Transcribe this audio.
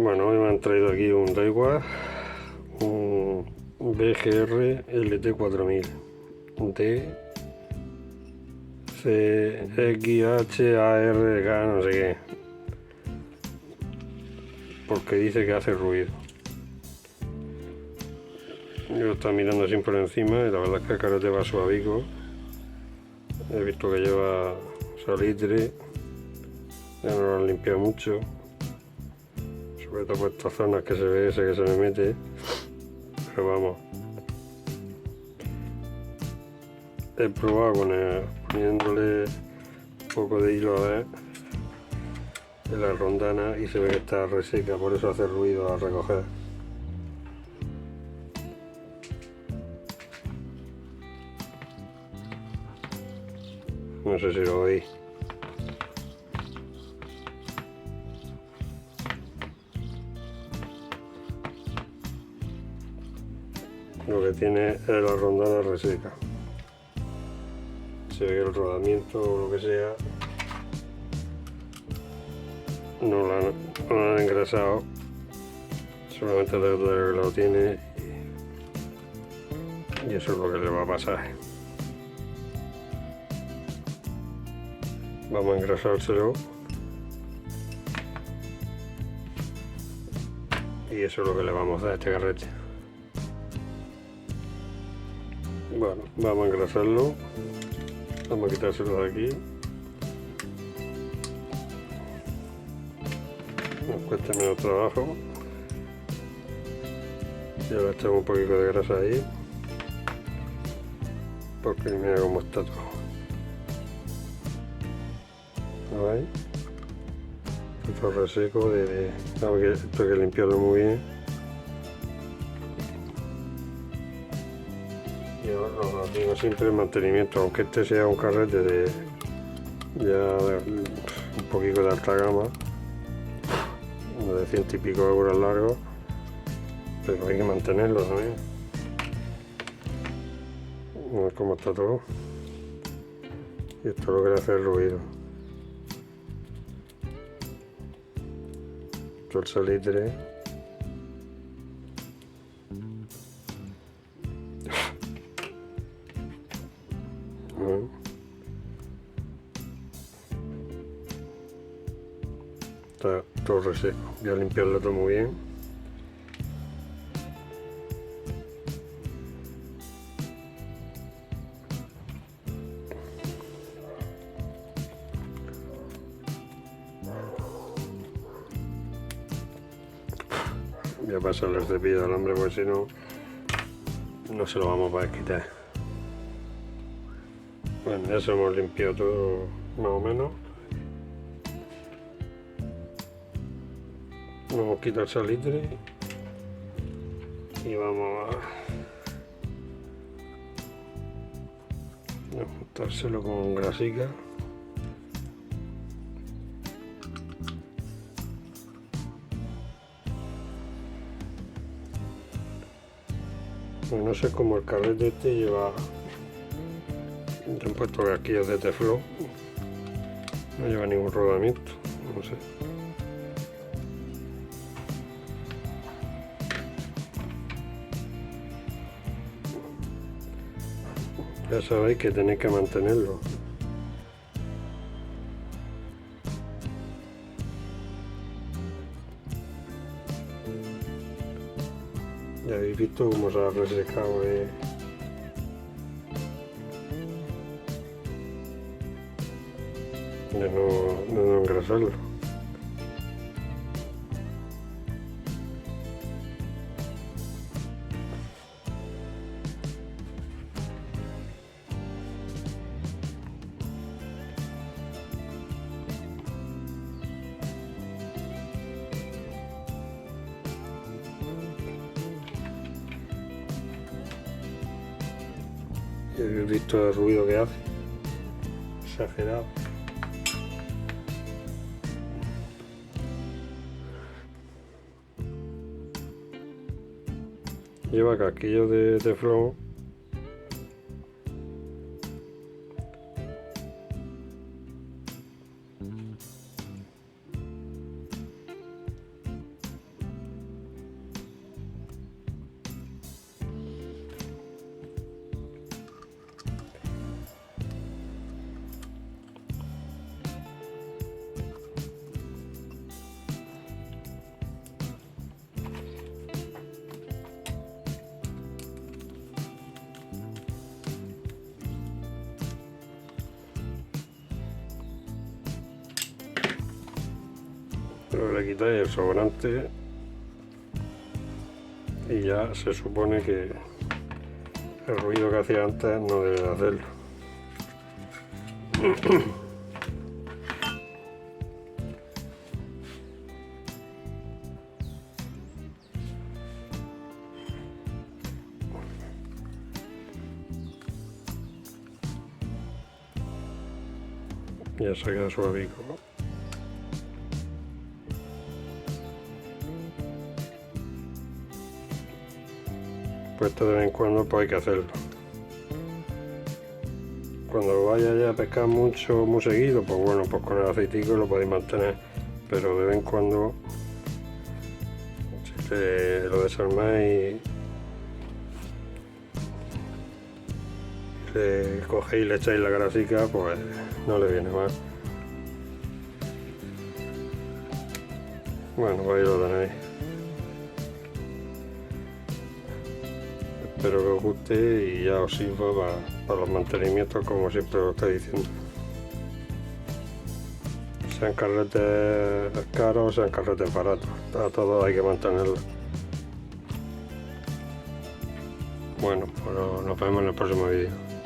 Bueno, hoy me han traído aquí un Daiwa, un BGR LT4000 D CXHARK, no sé qué, porque dice que hace ruido. Yo estaba mirando así por encima y la verdad es que el carrete va suavico. He visto que lleva salitre, ya no lo han limpiado mucho, sobre todo por estas zonas que se ve ese que se me mete, pero vamos. He probado poniéndole un poco de hilo a ver en la rondana y se ve que está reseca, por eso hace ruido al recoger. No sé si lo veis. Lo que tiene es la rondana reseca. Se ve que el rodamiento o lo que sea no lo han engrasado, solamente lo tiene y eso es lo que le va a pasar. Vamos a engrasárselo y eso es lo que le vamos a dar a este carrete. Bueno, vamos a engrasarlo, vamos a quitárselo de aquí. Nos cuesta menos trabajo y ahora echamos un poquito de grasa ahí porque mira cómo está todo. ¿Lo veis? Esto reseco esto hay que limpiarlo muy bien. Yo lo digo siempre en mantenimiento, aunque este sea un carrete de un poquito de alta gama, de 100 y pico euros largos, pero hay que mantenerlo también. A ver cómo está todo. Y esto es lo que le hace el ruido. Todo el salitre. Está todo reseco. Voy a limpiarlo todo muy bien. Voy a pasarle el cepillo al hombre porque si no, no se lo vamos a poder quitar. Bueno, ya se hemos limpiado todo más o menos. Vamos a quitar el salitre y vamos a juntárselo con grasica. Bueno, no sé cómo el carrete este lleva. Le han puesto casquillos de teflón. No lleva ningún rodamiento, no sé. Ya sabéis que tenéis que mantenerlo. Ya habéis visto cómo se ha resecado de no engrasarlo. Y habéis visto el ruido que hace. Exagerado. Lleva casquillos de teflón. le quitáis el sobrante y ya se supone que el ruido que hacía antes no debe de hacerlo. Ya se queda suavico, ¿no? Pues esto de vez en cuando pues hay que hacerlo. Cuando vaya ya a pescar mucho, muy seguido, pues bueno, pues con el aceitico lo podéis mantener, pero de vez en cuando si lo desarmáis y le cogéis y le echáis la grasica, pues no le viene mal. Bueno, pues ahí lo tenéis. Espero que os guste y ya os sirva para los mantenimientos, como siempre os estoy diciendo. Sean carretes caros, sean carretes baratos, a todos hay que mantenerlos. Bueno, pues nos vemos en el próximo vídeo.